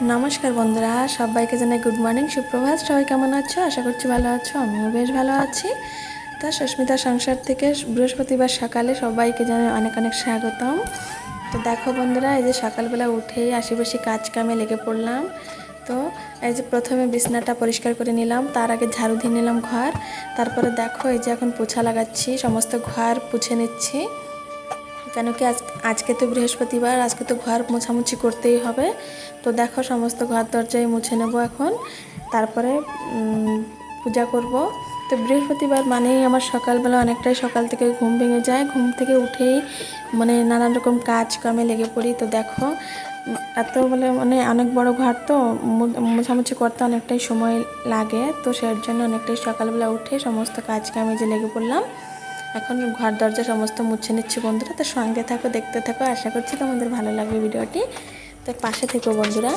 নমস্কার বন্ধুরা, সবাইকে জানাই গুড মর্নিং, সুপ্রভাত। সবাই কেমন আছো? আশা করছি ভালো আছো। আমিও বেশ ভালো আছি। তা সুস্মিতা সংসার থেকে বৃহস্পতিবার সকালে সবাইকে জানাই অনেক অনেক স্বাগতম। তো দেখো বন্ধুরা, এই যে সকালবেলা উঠেই আশেপাশে কাজ কামে লেগে পড়লাম। তো এই যে প্রথমে বিছনাটা পরিষ্কার করে নিলাম, তার আগে ঝাড়ু দিয়ে নিলাম ঘর। তারপরে দেখো এই যে এখন পোছা লাগাচ্ছি, সমস্ত ঘর পুছে নিচ্ছি। কেন কি আজকে তো বৃহস্পতিবার, আজকে তো ঘর মোছামুছি করতেই হবে। তো দেখো সমস্ত ঘর দরজায় মুছে নেব এখন, তারপরে পূজা করব। তো বৃহস্পতিবার মানেই আমার সকালবেলা অনেকটাই সকাল থেকে ঘুম ভেঙে যায়। ঘুম থেকে উঠেই নানান রকম কাজ কামে লেগে পড়ি। তো দেখো এত মানে অনেক বড় ঘর, তো মোছামুছি করতে অনেকটাই সময় লাগে। তো সেই জন্য অনেকটাই সকালবেলা উঠে সমস্ত কাজ কামে যে লেগে পড়লাম। এখন ঘর দরজা সমস্ত মুছে নিচ্ছি বন্ধুরা। তো সঙ্গে থাকো, দেখতে থাকো, আশা করছি তোমাদের ভালো লাগবে ভিডিওটি। তো পাশে থেকো বন্ধুরা।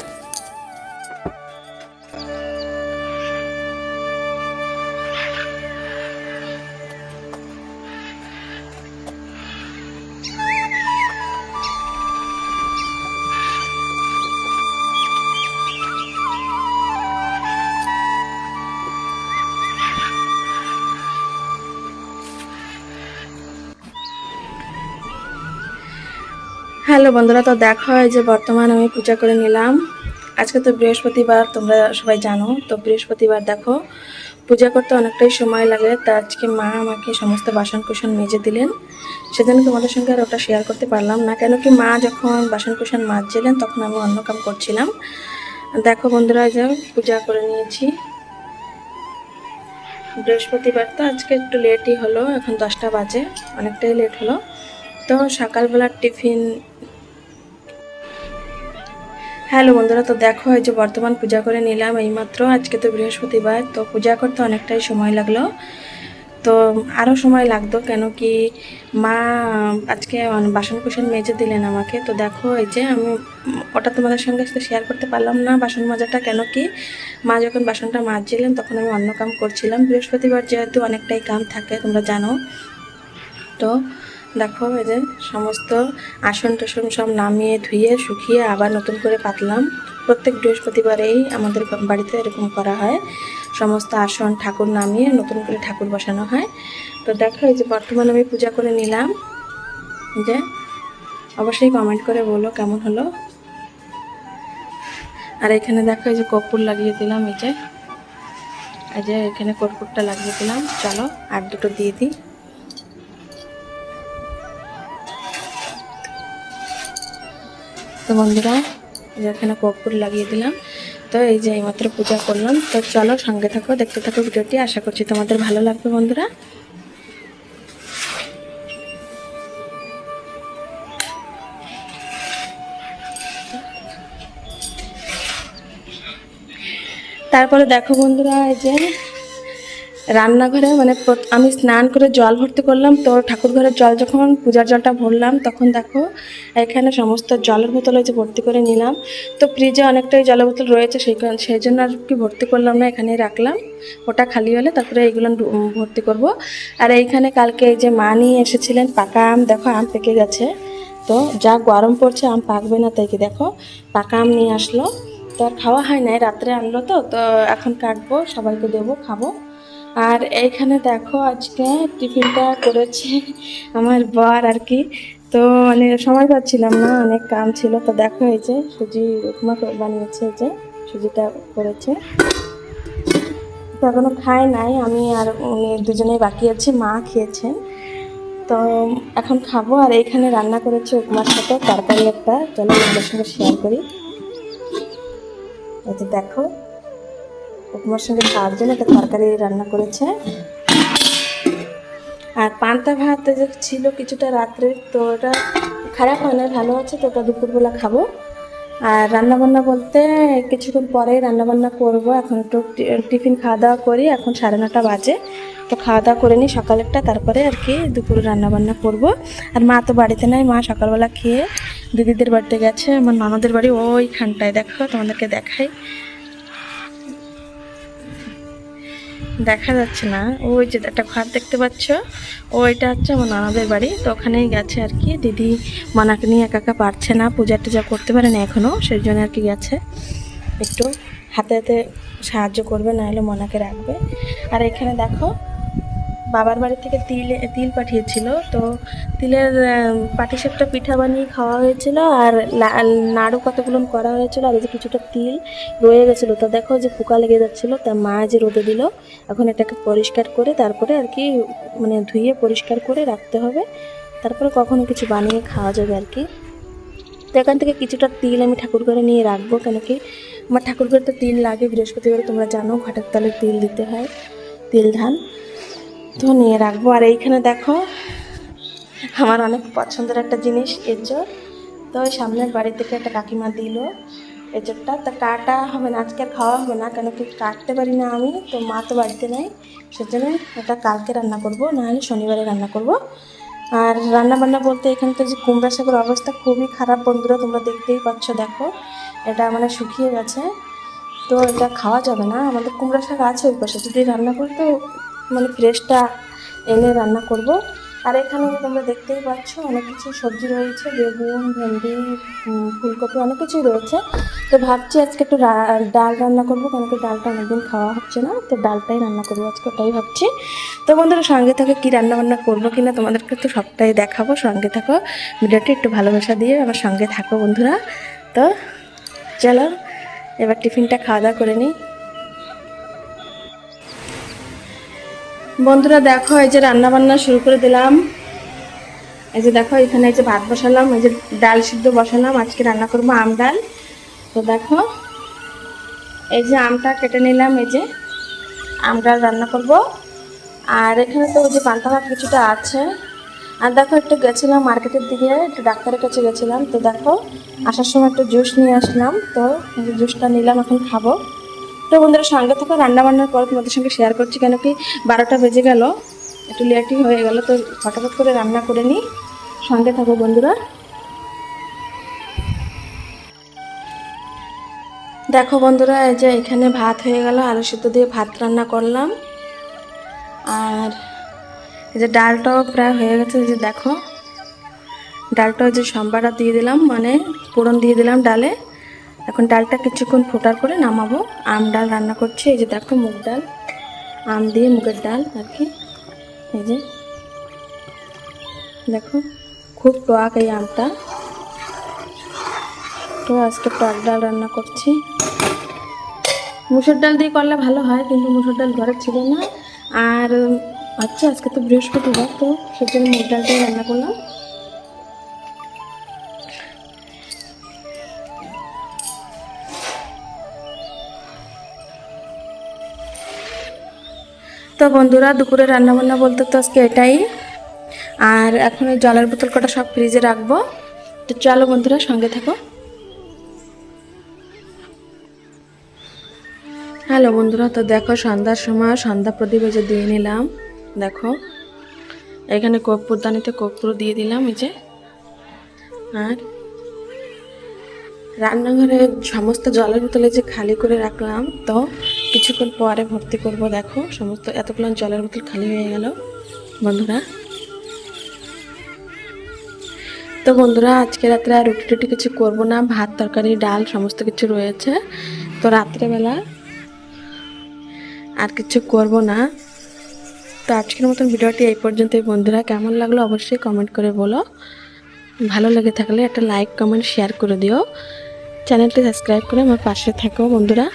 হ্যালো বন্ধুরা, তো দেখো এই যে বর্তমান আমি পূজা করে নিলাম। আজকে তো বৃহস্পতিবার, তোমরা সবাই জানো। তো বৃহস্পতিবার দেখো পূজা করতে অনেকটাই সময় লাগে। তা আজকে মা আমাকে সমস্ত বাসন কুসন মেজে দিলেন, সেজন্য তোমাদের সঙ্গে আর ওটা শেয়ার করতে পারলাম না। কেন কি মা যখন বাসন কুসন মাজছিলেন তখন আমি অন্য কাম করছিলাম। দেখো বন্ধুরা, এই যে পূজা করে নিয়েছি। বৃহস্পতিবার তো আজকে একটু লেটই হলো, এখন 10টা বাজে, অনেকটাই লেট হলো। তো সকালবেলার টিফিন। হ্যালো বন্ধুরা, তো দেখো এই যে বর্তমান পূজা করে নিলাম এইমাত্র। আজকে তো বৃহস্পতিবার, তো পূজা করতে অনেকটাই সময় লাগলো। তো আরও সময় লাগতো, কেন কি মা আজকে বাসন কুসন মেজে দিলেন আমাকে। তো দেখো এই যে আমি ওটা তোমাদের সঙ্গে আজকে শেয়ার করতে পারলাম না, বাসন মাজাটা। কেন কি মা যখন বাসনটা মাজছিলেন তখন আমি অন্য কাম করছিলাম। বৃহস্পতিবার যেহেতু অনেকটাই কাম থাকে, তোমরা জানো। তো দেখো এই যে সমস্ত আসন টাসন সব নামিয়ে ধুয়ে শুকিয়ে আবার নতুন করে পাতলাম। প্রত্যেক বৃহস্পতিবারেই আমাদের বাড়িতে এরকম করা হয়, সমস্ত আসন ঠাকুর নামিয়ে নতুন করে ঠাকুর বসানো হয়। তো দেখো এই যে বর্তমানে আমি পূজা করে নিলাম। যে অবশ্যই কমেন্ট করে বলো কেমন হলো। আর এখানে দেখো এই যে কর্পূর লাগিয়ে দিলাম। এই যে এখানে কর্পূরটা লাগিয়ে দিলাম। চলো আর দুটো দিয়ে দিই। তো বন্ধুরা এখানে কর্পূর লাগিয়ে দিলাম। তো এই যে এইমাত্র পূজা করলাম। তো চলো সঙ্গে থাকো, দেখতে থাকো ভিডিওটি, আশা করছি তোমাদের ভালো লাগবে বন্ধুরা। তারপরে দেখো বন্ধুরা, এই যে রান্নাঘরে আমি স্নান করে জল ভর্তি করলাম। তো ঠাকুর ঘরের জল যখন পূজার জলটা ভরলাম তখন দেখো এখানে সমস্ত জলের বোতল যে ভর্তি করে নিলাম। তো ফ্রিজে অনেকটাই জলের বোতল রয়েছে, সেই জন্য আর কি ভর্তি করলাম না, এখানেই রাখলাম। ওটা খালি হলে তারপরে এইগুলো ভর্তি করব। আর এইখানে কালকে এই যে মা নিয়ে এসেছিলেন পাকা আম। দেখো আম পেকে গেছে, তো যা গরম পড়ছে আম পাকবে না, তাই কি দেখো পাকা আম নিয়ে আসলো। তো আর খাওয়া হয় নাই, রাত্রে আনলো। তো তো এখন কাটবো, সবাইকে দেবো, খাবো। আর এইখানে দেখো আজকে টিফিনটা করেছে আমার বর আর কি। তো সময় পাচ্ছিলাম না, অনেক কাম ছিল। তো দেখো এই যে সুজি উপমা বানিয়েছে, যে সুজিটা করেছে। তো এখনো খাই নাই, আমি আর উনি দুজনেই বাকি আছি, মা খেয়েছেন। তো এখন খাবো। আর এইখানে রান্না করেছে উপমার সাথে তরকারি একটা, চলো আমাদের সঙ্গে শেয়ার করি। এই যে দেখো উপমার সঙ্গে খাওয়ার জন্য একটা তরকারি রান্না করেছে। আর পান্তা ভাত যে ছিল কিছুটা রাত্রে, তো ওটা খারাপ হয় না, ভালো আছে। তো ওটা দুপুরবেলা খাবো। আর রান্নাবান্না বলতে কিছুক্ষণ পরেই রান্নাবান্না করব। এখন একটু টিফিন খাওয়া দাওয়া করি, এখন 9:30 বাজে। তো খাওয়া দাওয়া করে নিই সকালেরটা, তারপরে আর কি দুপুরে রান্নাবান্না করব। আর মা তো বাড়িতে নাই, মা সকালবেলা খেয়ে দিদিদের বাড়িতে গেছে। আমার ননদের বাড়ি ওইখানটায়, দেখো তোমাদেরকে দেখাই, দেখা যাচ্ছে না, ওই যে একটা ঘর দেখতে পাচ্ছ, ওইটা হচ্ছে আমার ননদের বাড়ি। তো ওখানেই গেছে আর কি। দিদি মানাকে নিয়ে একা একা পারছে না, পূজা টুজা করতে পারে না এখনও, সেই জন্য আর কি গেছে। একটু হাতে হাতে সাহায্য করবে, নাহলে মনাকে রাখবে। আর এখানে দেখো বাবার বাড়ি থেকে তিল পাঠিয়েছিল, তো তিলের পাটিসাপটা পিঠা বানিয়ে খাওয়া হয়েছিল, আর নাড়ু কতগুলো করা হয়েছিল, আর এই যে কিছুটা তিল রয়ে গেছিলো। তো দেখো যে পোকা লেগে যাচ্ছিলো, তা মা যে রোদে দিল। এখন এটাকে পরিষ্কার করে তারপরে আর কি মানে ধুয়ে পরিষ্কার করে রাখতে হবে, তারপরে কখনো কিছু বানিয়ে খাওয়া যাবে আর কি। তো এখান থেকে কিছুটা তিল আমি ঠাকুর ঘরে নিয়ে রাখবো, কেন কি আমার ঠাকুর ঘরে তো তিল লাগে, বৃহস্পতিবারে তোমরা জানো ঘাটের তলে তিল দিতে হয়, তিল ধান, তো নিয়ে রাখবো। আর এইখানে দেখো আমার অনেক পছন্দের একটা জিনিস, এঁচড়। তো সামনের বাড়ি থেকে একটা কাকিমা দিল এঁচড়টা, তা কাটা হবে না আজকে, আর খাওয়া হবে না, কেন কি কাটতে পারি না আমি, তো মা তো বাড়িতে নেই, সেজন্য এটা কালকে রান্না করব, নাহলে শনিবারে রান্না করব। আর রান্না বান্না বলতে এখানে তো যে কুমড়া শাকের অবস্থা খুবই খারাপ বন্ধুরা, তোমরা দেখতেই পাচ্ছ, দেখো এটা মানে শুকিয়ে গেছে, তো এটা খাওয়া যাবে না। আমাদের কুমড়া শাক আছে ওই পাশে, যদি রান্না করি তো মানে ফ্রেশটা এনে রান্না করব। আর এখানে তোমরা দেখতেই পাচ্ছ অনেক কিছু সবজি রয়েছে, বেগুন, ভেন্ডি, ফুলকপি, অনেক কিছুই রয়েছে। তো ভাবছি আজকে একটু ডাল রান্না করবো, কারণ কি ডালটা অনেকদিন খাওয়া হচ্ছে না, তো ডালটাই রান্না করবো আজকে, ওটাই ভাবছি। তো বন্ধুরা সঙ্গে থাকো, কী রান্নাবান্না করবো কিনা তোমাদেরকে তো সবটাই দেখাবো, সঙ্গে থাকো, ভিডিওটি একটু ভালোবাসা দিয়ে আমার সঙ্গে থাকো বন্ধুরা। তো চলো এবার টিফিনটা খাওয়া দাওয়া করে নিই। বন্ধুরা দেখো এই যে রান্না বান্না শুরু করে দিলাম, এই যে দেখো এখানে এই যে ভাত বসালাম, এই যে ডাল সিদ্ধ বসালাম, আজকে রান্না করবো আম ডাল। তো দেখো এই যে আমটা কেটে নিলাম, এই যে আম ডাল রান্না করব। আর এখানে তো ওই যে পান্তা ভাত কিছুটা আছে। আর দেখো একটু গেছিলাম মার্কেটের দিকে, একটু ডাক্তারের কাছে গেছিলাম, তো দেখো আসার সময় একটু জুস নিয়ে আসলাম, তো এই যে জুসটা নিলাম, এখন খাবো। তো বন্ধুরা সঙ্গে থাকো, রান্নাবান্নার পর তোমাদের সঙ্গে শেয়ার করছি, কেন কি 12টা বেজে গেল, একটু লেটই হয়ে গেল, তো ফটাফট করে রান্না করে নিই, সঙ্গে থাকো বন্ধুরা। দেখো বন্ধুরা এই যে এখানে ভাত হয়ে গেল, আলু সিদ্ধ দিয়ে ভাত রান্না করলাম। আর এই যে ডালটাও প্রায় হয়ে গেছে, এই যে দেখো ডালটা যে সম্বারটা দিয়ে দিলাম, মানে ফোড়ন দিয়ে দিলাম ডালে। এখন ডালটা কিছুক্ষণ ফোটার করে নামাবো। আম ডাল রান্না করছি, এই যে দেখো মুগ ডাল, আম দিয়ে মুগের ডাল আর কি। এই যে দেখো খুব টক এই আমটা, তো আজকে টক ডাল রান্না করছি। মুসুর ডাল দিয়ে করলে ভালো হয়, কিন্তু মুসুর ডাল ঘরে ছিল না, আর আচ্ছা আজকে তো বৃহস্পতিবার, তো সেজন্য মুগ ডালটাই রান্না করলাম। তো বন্ধুরা দুপুরে রান্নাবান্না বলতে তো আজকে এটাই। আর এখন ওই জলের বোতল কটা সব ফ্রিজে রাখবো, তো চলো বন্ধুরা সঙ্গে থাকো। হ্যালো বন্ধুরা, তো দেখো সন্ধ্যার সময় সন্ধ্যা প্রদীপ যে দিয়ে নিলাম, দেখো এখানে কর্পূরদানিতে কর্পূর দিয়ে দিলাম এই যে। আর রান্নাঘরে সমস্ত জলের বোতলে যে খালি করে রাখলাম, তো কিছুক্ষণ পরে ভর্তি করব। দেখো সমস্ত এতগুলো জলের বোতল খালি হয়ে গেল বন্ধুরা। তো বন্ধুরা আজকে রাত্রে আর রুটি টুটি কিছু করবো না, ভাত তরকারি ডাল সমস্ত কিছু রয়েছে, তো রাত্রেবেলা আর কিছু করব না। তো আজকের মতন ভিডিওটি এই পর্যন্তই বন্ধুরা, কেমন লাগলো অবশ্যই কমেন্ট করে বলো, ভালো লেগে থাকলে একটা লাইক কমেন্ট শেয়ার করে দিও, চ্যানেলটি সাবস্ক্রাইব করে আমার পাশে থাকো বন্ধুরা।